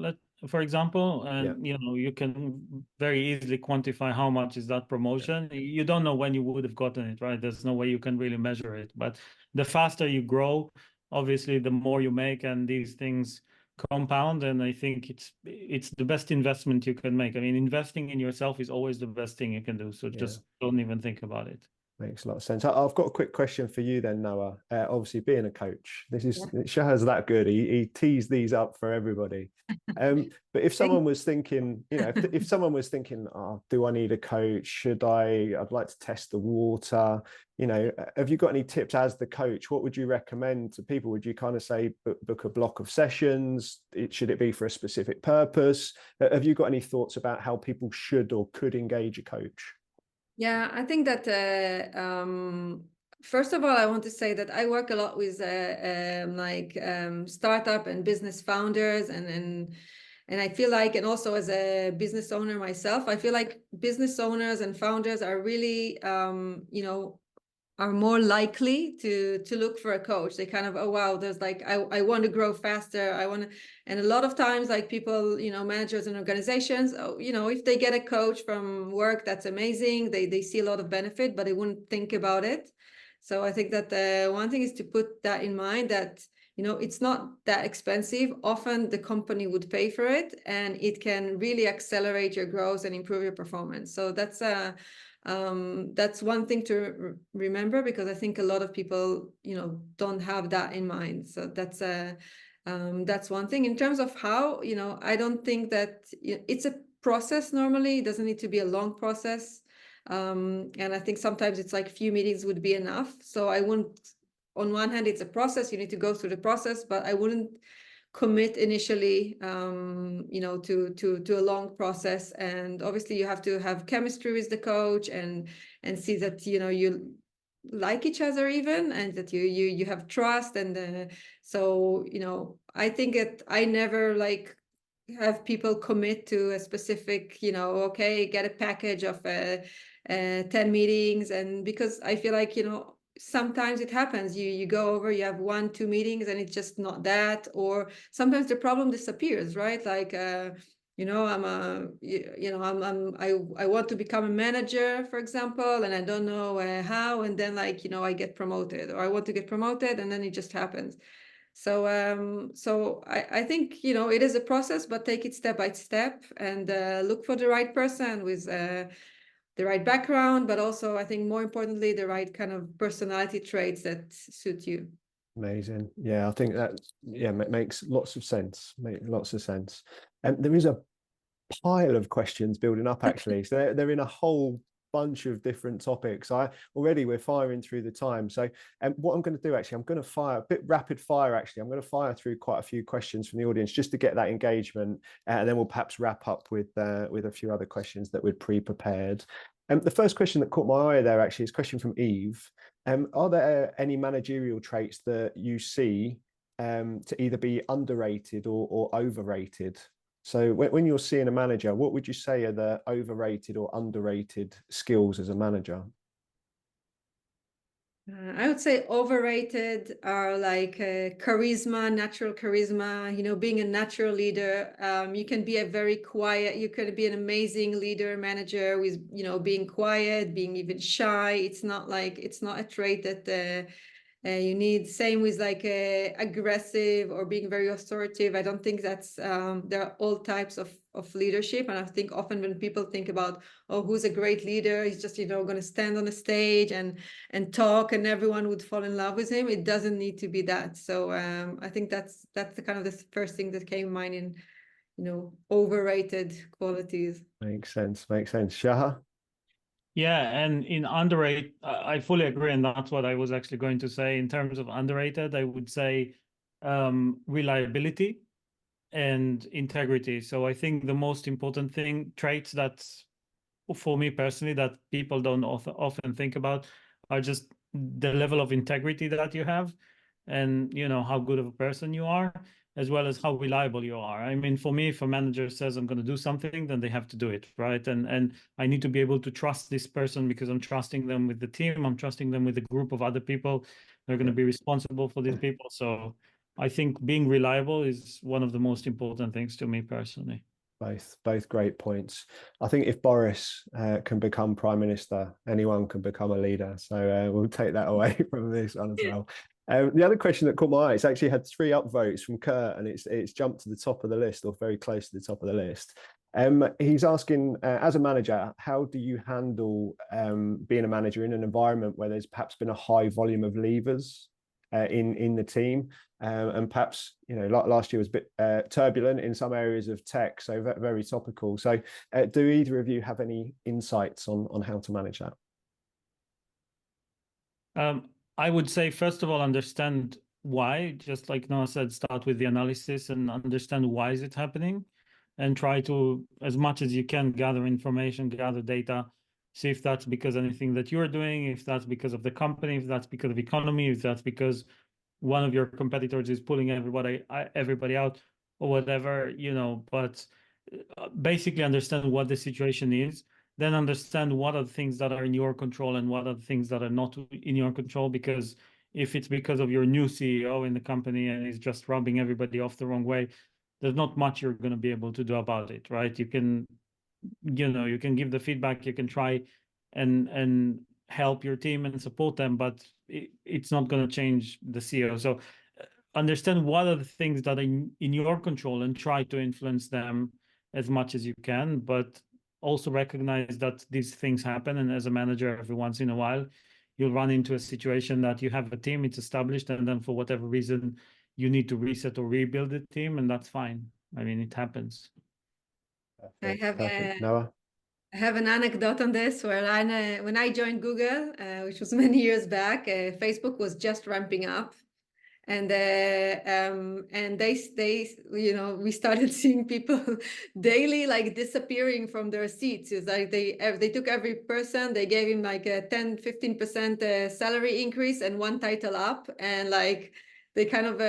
for example, and you know, you can very easily quantify how much is that promotion. You don't know when you would have gotten it, right? There's no way you can really measure it. But the faster you grow, obviously, the more you make, and these things compound. And I think it's the best investment you can make. I mean, investing in yourself is always the best thing you can do. So just don't even think about it. Makes a lot of sense. I've got a quick question for you then, Noah. Obviously, being a coach, Shahar's that good. He tees these up for everybody. But if someone was thinking, you know, if someone was thinking, oh, do I need a coach? I'd like to test the water. You know, have you got any tips as the coach? What would you recommend to people? Would you kind of say book a block of sessions? Should it be for a specific purpose? Have you got any thoughts about how people should or could engage a coach? Yeah, I think that first of all, I want to say that I work a lot with startup and business founders, and I feel like, and also as a business owner myself, I feel like business owners and founders are really you know, are more likely to look for a coach. They kind of, oh wow, there's like, I want to grow faster. I want to, and a lot of times, like people, you know, managers and organizations, oh, you know, if they get a coach from work, that's amazing. They see a lot of benefit, but they wouldn't think about it. So I think that one thing is to put that in mind, that, you know, it's not that expensive. Often the company would pay for it, and it can really accelerate your growth and improve your performance. So that's one thing to remember, because I think a lot of people, you know, don't have that in mind. So that's one thing. In terms of how, you know, I don't think that it's a process. Normally, it doesn't need to be a long process. And I think sometimes it's like few meetings would be enough. So I wouldn't, on one hand, it's a process, you need to go through the process, but I wouldn't commit initially, you know, to a long process. And obviously you have to have chemistry with the coach and see that, you know, you like each other even, and that you have trust. And so, you know, I think I never like have people commit to a specific, you know, okay, get a package of 10 meetings. And because I feel like, you know, sometimes it happens, you go over, you have 1-2 meetings and it's just not that, or sometimes the problem disappears, right? Like you know, I want to become a manager, for example, and I don't know how, and then, like, you know, I get promoted, or I want to get promoted, and then it just happens. So I think, you know, it is a process, but take it step by step, and look for the right person with the right background, but also I think more importantly, the right kind of personality traits that suit you. Amazing. Yeah, I think that makes lots of sense. Lots of sense. And there is a pile of questions building up actually. So they're in a whole bunch of different topics. We're firing through the time. So what I'm going to do actually, I'm going to fire a bit rapid fire actually. I'm going to fire through quite a few questions from the audience just to get that engagement, and then we'll perhaps wrap up with a few other questions that we'd pre-prepared. The first question that caught my eye there actually is a question from Eve. Are there any managerial traits that you see to either be underrated or overrated? So when you're seeing a manager, what would you say are the overrated or underrated skills as a manager? I would say overrated are like charisma, natural charisma, you know, being a natural leader. You can be you can be an amazing leader, manager with, you know, being quiet, being even shy. It's not a trait that you need. Same with like aggressive or being very authoritative. I don't think that's, there are all types of leadership. And I think often when people think about, oh, who's a great leader, he's just, you know, going to stand on the stage and talk and everyone would fall in love with him. It doesn't need to be that. So I think that's the kind of the first thing that came to mind in, you know, overrated qualities. Makes sense. Shahar? Yeah, and in underrated, I fully agree, and that's what I was actually going to say. In terms of underrated, I would say reliability and integrity. So I think the most important traits that, for me personally, that people don't often think about are just the level of integrity that you have, and you know how good of a person you are, as well as how reliable you are. I mean, for me, if a manager says I'm going to do something, then they have to do it, right? And I need to be able to trust this person because I'm trusting them with the team. I'm trusting them with a group of other people. They're going to be responsible for these people. So I think being reliable is one of the most important things to me personally. Both great points. I think if Boris can become prime minister, anyone can become a leader. So we'll take that away from this one as well. The other question that caught my eye, it's actually had 3 upvotes from Kurt, and it's jumped to the top of the list, or very close to the top of the list. He's asking, as a manager, how do you handle being a manager in an environment where there's perhaps been a high volume of leavers in the team, and perhaps, you know, last year was a bit turbulent in some areas of tech, so very topical. So do either of you have any insights on how to manage that? I would say, first of all, understand why. Just like Noah said, start with the analysis and understand why is it happening, and try to, as much as you can, gather information, gather data, see if that's because anything that you're doing, if that's because of the company, if that's because of economy, if that's because one of your competitors is pulling everybody out or whatever, you know. But basically understand what the situation is, then understand what are the things that are in your control and what are the things that are not in your control. Because if it's because of your new CEO in the company and he's just rubbing everybody off the wrong way, there's not much you're going to be able to do about it, right? You can, you know, you can give the feedback, you can try and help your team and support them, but it's not going to change the CEO. So understand what are the things that are in your control and try to influence them as much as you can, but also recognize that these things happen. And as a manager, every once in a while, you'll run into a situation that you have a team, it's established, and then for whatever reason, you need to reset or rebuild the team, and that's fine. I mean, it happens. Perfect. Noah? I have an anecdote on this where when I joined Google, which was many years back, Facebook was just ramping up. And they you know, we started seeing people daily like disappearing from their seats. It's like they took every person, they gave him like a 10-15% salary increase and one title up, and like they kind of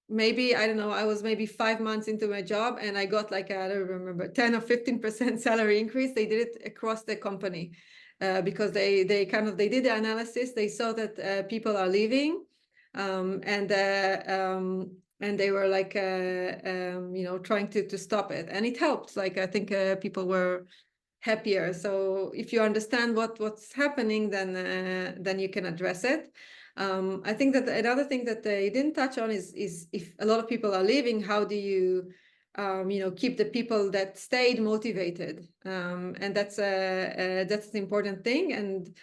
maybe, I don't know, I was maybe 5 months into my job and I got like, I don't remember, 10 or 15% salary increase. They did it across the company because they did the analysis. They saw that people are leaving, and they were like, you know, trying to stop it, and it helped. Like, I think people were happier. So if you understand what's happening, then you can address it. I think that another thing that they didn't touch on is if a lot of people are leaving, how do you keep the people that stayed motivated. And that's an important thing. And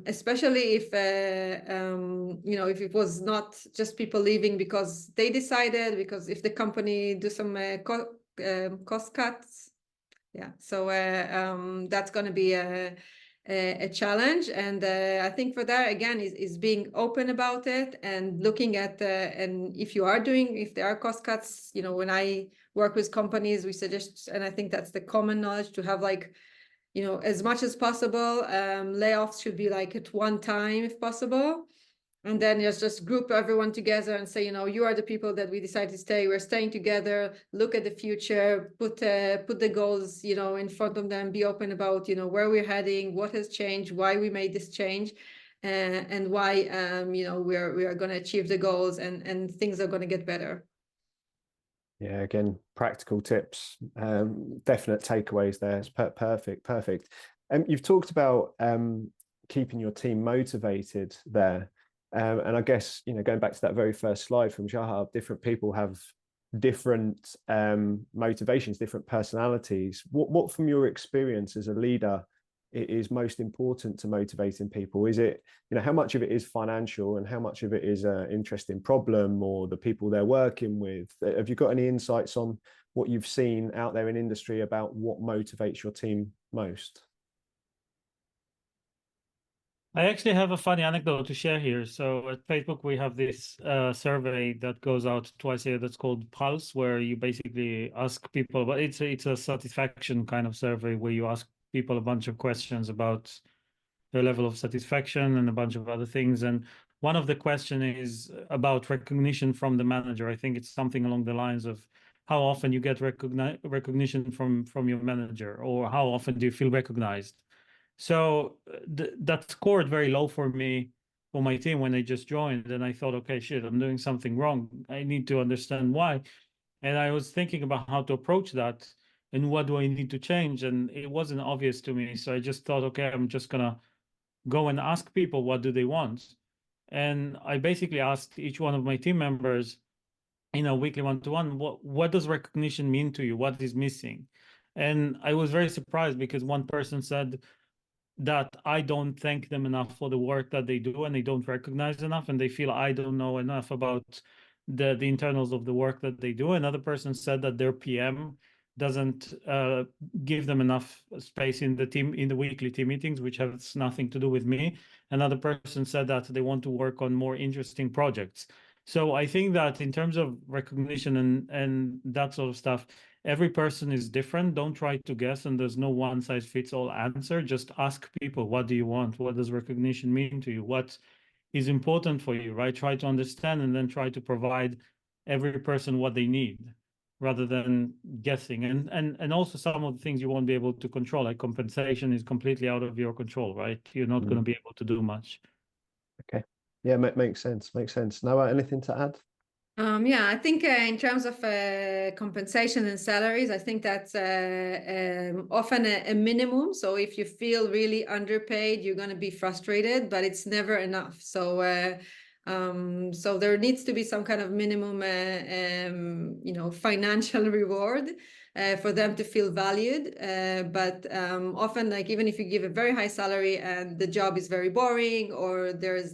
especially if if it was not just people leaving because they decided, because if the company do some cost cuts, yeah, so that's going to be a challenge. And I think for that, again, is being open about it and looking at and if there are cost cuts, when I work with companies, we suggest, and I think that's the common knowledge, to have as much as possible, layoffs should be at one time if possible. And then just group everyone together and say, you are the people that we decided to stay. We're staying together. Look at the future. Put the goals, in front of them. Be open about, where we're heading, what has changed, why we made this change, and why, we are going to achieve the goals, and things are going to get better. Yeah, again, practical tips, definite takeaways there. It's perfect. You've talked about keeping your team motivated there. And I guess, going back to that very first slide from Shachar, different people have different motivations, different personalities. What from your experience as a leader is most important to motivating people? Is it, how much of it is financial and how much of it is an interesting problem or the people they're working with? Have you got any insights on what you've seen out there in industry about what motivates your team most? I actually have a funny anecdote to share here. So at Facebook, we have this survey that goes out twice a year that's called Pulse, where you basically ask people, but it's a satisfaction kind of survey where you ask people a bunch of questions about their level of satisfaction and a bunch of other things. And one of the question is about recognition from the manager. I think it's something along the lines of how often you get recognition from your manager, or how often do you feel recognized? So that scored very low for me, for my team, when they just joined. And I thought, okay, shit, I'm doing something wrong. I need to understand why. And I was thinking about how to approach that and what do I need to change. And it wasn't obvious to me. So I just thought, okay, I'm just going to go and ask people, what do they want? And I basically asked each one of my team members in a weekly one-to-one, what does recognition mean to you? What is missing? And I was very surprised because one person said that I don't thank them enough for the work that they do, and they don't recognize enough, and they feel I don't know enough about the internals of the work that they do. Another person said that their PM doesn't give them enough space in the weekly team meetings, which has nothing to do with me. Another person said that they want to work on more interesting projects. So I think that in terms of recognition and that sort of stuff, every person is different. Don't try to guess, and there's no one size fits all answer. Just ask people, what do you want? What does recognition mean to you? What is important for you, right? Try to understand and then try to provide every person what they need rather than guessing. And also some of the things you won't be able to control, like compensation is completely out of your control, right? You're not going to be able to do much. Okay. Yeah, makes sense. Noah, anything to add? Yeah, I think in terms of compensation and salaries, I think that's often a minimum. So if you feel really underpaid, you're going to be frustrated, but it's never enough. So so there needs to be some kind of minimum, financial reward for them to feel valued. But often, even if you give a very high salary and the job is very boring, or there's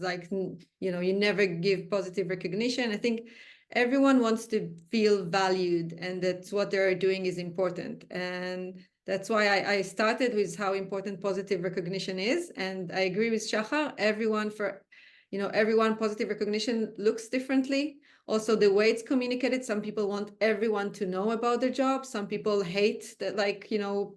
you never give positive recognition, I think everyone wants to feel valued, and that's what they're doing is important. And that's why I started with how important positive recognition is. And I agree with Shachar, everyone positive recognition looks differently. Also, the way it's communicated, some people want everyone to know about their job. Some people hate that,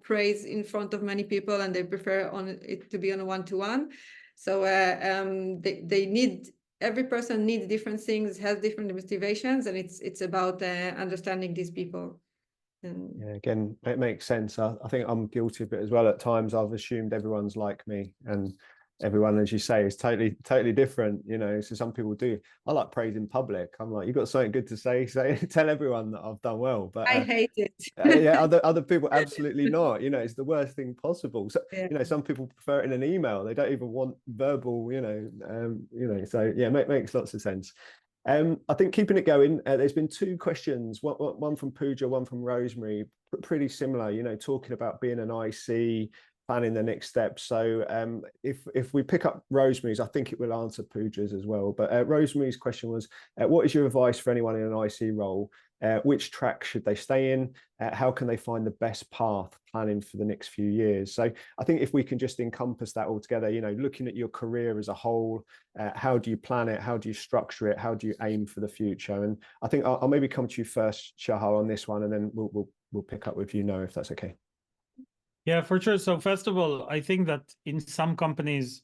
praise in front of many people, and they prefer it to be on a one-to-one. So they need, every person needs different things, has different motivations, and it's about understanding these people. Yeah, again, it makes sense. I think I'm guilty of it as well. At times I've assumed everyone's like me, and everyone, as you say, is totally different. So some people do. I like praise in public. I'm like, you've got something good to say, tell everyone that I've done well. But I hate it. yeah, other people absolutely not. It's the worst thing possible. So Yeah. some people prefer it in an email. They don't even want verbal. So yeah, makes lots of sense. I think keeping it going, there's been two questions, one from Pooja, one from Rosemary, pretty similar, you know, talking about being an IC, planning the next step. So if we pick up Rosemary's, I think it will answer Pooja's as well. But Rosemary's question was, what is your advice for anyone in an IC role? Which track should they stay in? How can they find the best path planning for the next few years? So I think if we can just encompass that all together, you know, looking at your career as a whole, how do you plan it? How do you structure it? How do you aim for the future? And I think I'll maybe come to you first, Shachar, on this one, and then we'll pick up with you, Noah, if that's okay. Yeah, for sure. So first of all, I think that in some companies,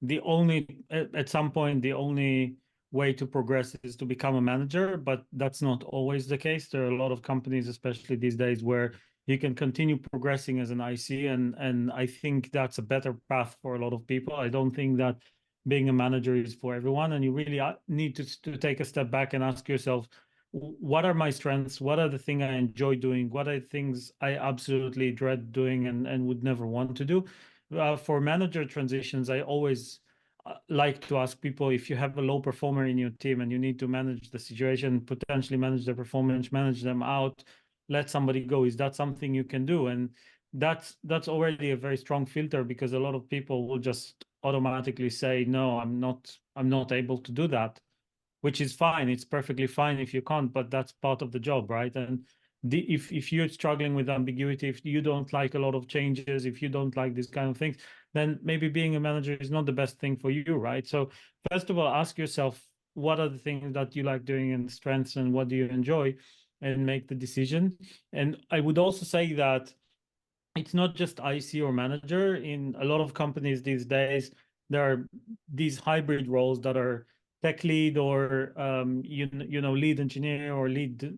at some point, the only way to progress is to become a manager, but that's not always the case. There are a lot of companies, especially these days, where you can continue progressing as an IC, and I think that's a better path for a lot of people. I don't think that being a manager is for everyone, and you really need to take a step back and ask yourself, what are my strengths? What are the things I enjoy doing? What are the things I absolutely dread doing and would never want to do? For manager transitions, I always like to ask people, if you have a low performer in your team and you need to manage the situation, potentially manage their performance, manage them out, let somebody go. Is that something you can do? And that's already a very strong filter, because a lot of people will just automatically say, no, I'm not able to do that, which is fine. It's perfectly fine if you can't, but that's part of the job, right? And if you're struggling with ambiguity, if you don't like a lot of changes, if you don't like these kind of things, then maybe being a manager is not the best thing for you, right? So first of all, ask yourself, what are the things that you like doing and strengths, and what do you enjoy, and make the decision. And I would also say that it's not just IC or manager. In a lot of companies these days, there are these hybrid roles that are tech lead, or lead engineer, or lead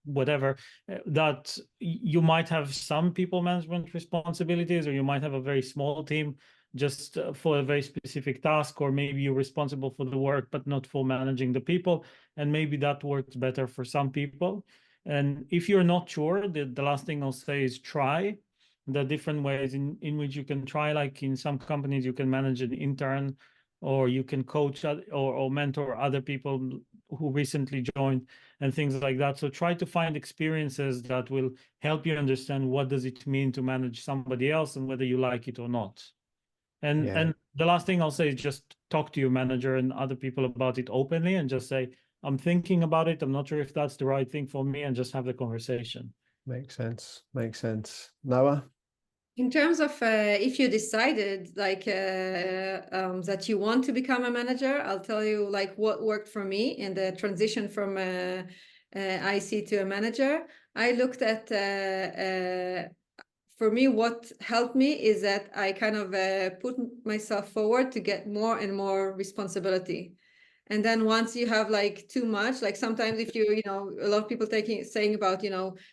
whatever, that you might have some people management responsibilities, or you might have a very small team just for a very specific task, or maybe you're responsible for the work but not for managing the people, and maybe that works better for some people. And if you're not sure, the last thing I'll say is try the different ways in which you can try. Like in some companies, you can manage an intern, or you can coach or mentor other people who recently joined, and things like that. So try to find experiences that will help you understand what does it mean to manage somebody else, and whether you like it or not. And the last thing I'll say is just talk to your manager and other people about it openly, and just say, I'm thinking about it, I'm not sure if that's the right thing for me, and just have the conversation. Makes sense. Makes sense. Noah? In terms of if you decided like that you want to become a manager, I'll tell you like what worked for me in the transition from IC to a manager. I looked at, for me, what helped me is that I kind of put myself forward to get more and more responsibility. And then once you have like too much, like sometimes if you know, a lot of people saying about,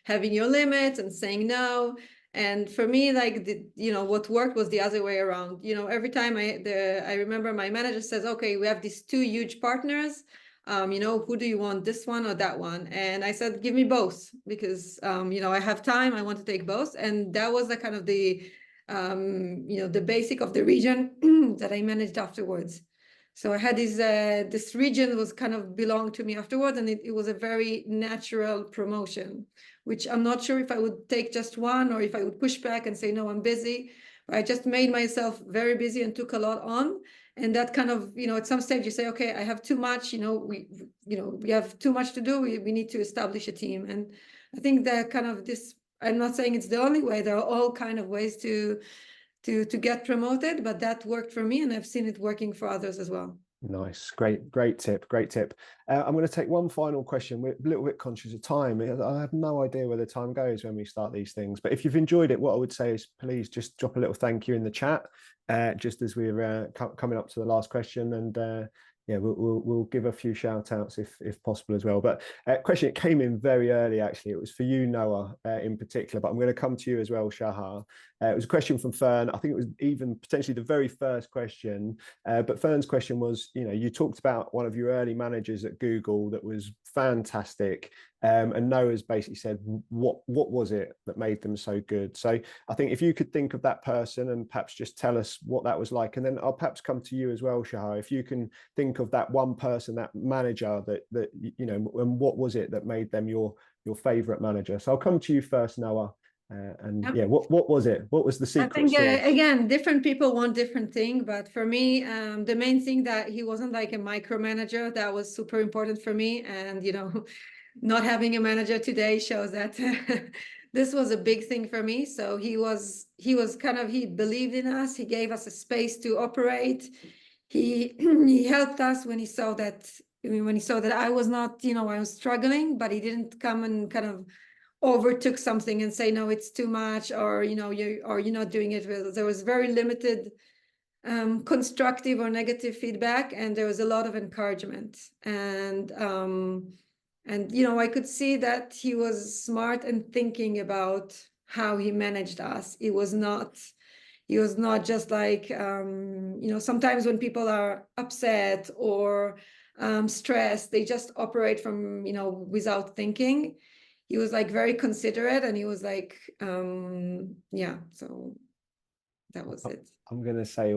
having your limits and saying no. And for me, like, what worked was the other way around. Every time I remember my manager says, okay, we have these two huge partners. Who do you want, this one or that one? And I said, give me both, because, I have time. I want to take both. And that was the kind of the basic of the region that I managed afterwards. So I had this region was kind of belonged to me afterwards, and it was a very natural promotion, which I'm not sure if I would take just one, or if I would push back and say, no, I'm busy. But I just made myself very busy and took a lot on. And that kind of, at some stage you say, okay, I have too much, we have too much to do. We need to establish a team. And I think that kind of this, I'm not saying it's the only way. There are all kind of ways to get promoted, but that worked for me, and I've seen it working for others as well. Nice. Great tip. I'm going to take one final question. We're a little bit conscious of time. I have no idea where the time goes when we start these things, but if you've enjoyed it, what I would say is please just drop a little thank you in the chat, just as we're coming up to the last question. And we'll give a few shout outs if possible as well. But question, it came in very early, actually. It was for you, Noah, in particular, but I'm going to come to you as well, Shachar. It was a question from Fern. I think it was even potentially the very first question. But Fern's question was, you talked about one of your early managers at Google that was fantastic. And Noah's basically said, what was it that made them so good? So I think if you could think of that person and perhaps just tell us what that was like, and then I'll perhaps come to you as well, Shachar. If you can think think of that one person, that manager that you know, and what was it that made them your favorite manager? So I'll come to you first, Noah. And Yep. yeah, what was it? What was the I secret think sauce? again, different people want different thing, but for me, the main thing that he wasn't like a micromanager, that was super important for me. And you know, not having a manager today shows that this was a big thing for me. So he was kind of, he believed in us. He gave us a space to operate. He he helped us when he saw that, when he saw that I was not, you know, I was struggling, but he didn't come and kind of overtook something and say, no, it's too much, or you know, you're not doing it well. There was very limited constructive or negative feedback, and there was a lot of encouragement. And you know, I could see that he was smart and thinking about how he managed us. He was not just like, you know, sometimes when people are upset or stressed, they just operate from, you know, without thinking. He was like very considerate, and he was like, yeah, so that was it. I'm going to say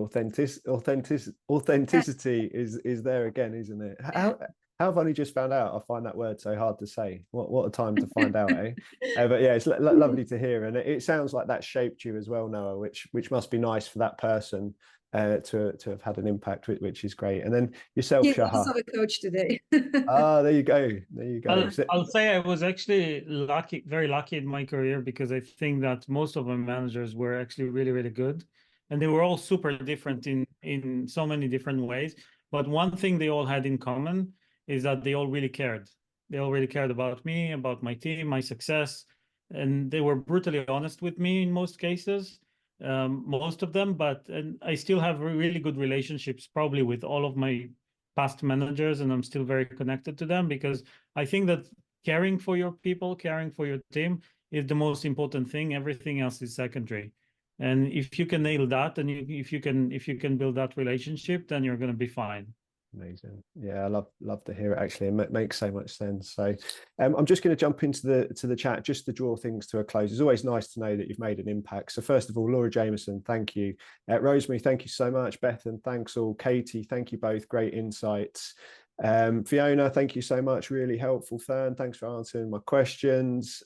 authenticity is there again, isn't it? How have I only just found out? I find that word so hard to say. What a time to find out, eh? But yeah, it's lovely to hear, and it sounds like that shaped you as well, Noah, which must be nice for that person to have had an impact, which is great. And then yourself, He's Shachar. also a coach today. There you go. There you go. I'll say I was actually lucky, very lucky in my career, because I think that most of my managers were actually really, really good, and they were all super different in so many different ways. But one thing they all had in common is that they all really cared. They all really cared about me, about my team, my success, and they were brutally honest with me in most cases, most of them. But and I still have really good relationships, probably with all of my past managers, and I'm still very connected to them, because I think that caring for your people, caring for your team is the most important thing. Everything else is secondary. And if you can nail that, and if you can build that relationship, then you're going to be fine. Amazing. Yeah, I love to hear it, actually. It makes so much sense. So I'm just going to jump into the chat just to draw things to a close. It's always nice to know that you've made an impact. So first of all, Laura Jameson, thank you. Rosemary, thank you so much. Bethan, thanks all. Katie, thank you both. Great insights. Fiona, thank you so much. Really helpful. Fern, thanks for answering my questions.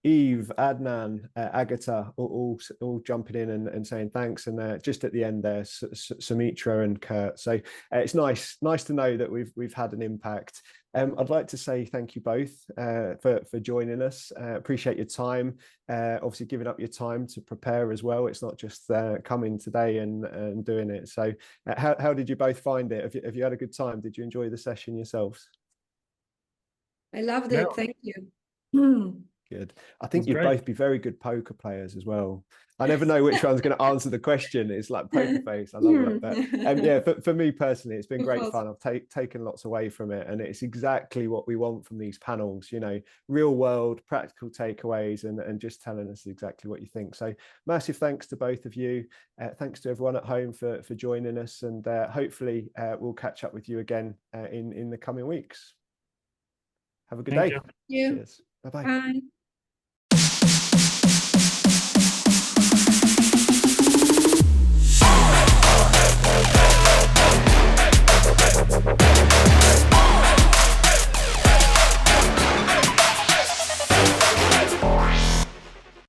Eve, Adnan, Agatha, all jumping in and saying thanks, and just at the end there, Sumitra and Kurt. So it's nice to know that we've had an impact. I'd like to say thank you both for joining us. Appreciate your time. Obviously, giving up your time to prepare as well. It's not just coming today and doing it. So, how did you both find it? Have you had a good time? Did you enjoy the session yourselves? I loved it. Thank you. Good. I think you'd great. both be very good poker players as well. I never know which one's going to answer the question. It's like poker face. I love that. But yeah, for me personally, it's been great fun. I've taken lots away from it, and it's exactly what we want from these panels. You know, real world, practical takeaways, and just telling us exactly what you think. So massive thanks to both of you. Thanks to everyone at home for joining us, and hopefully we'll catch up with you again in the coming weeks. Have a good day. Thank you. Cheers. Bye-bye. Bye.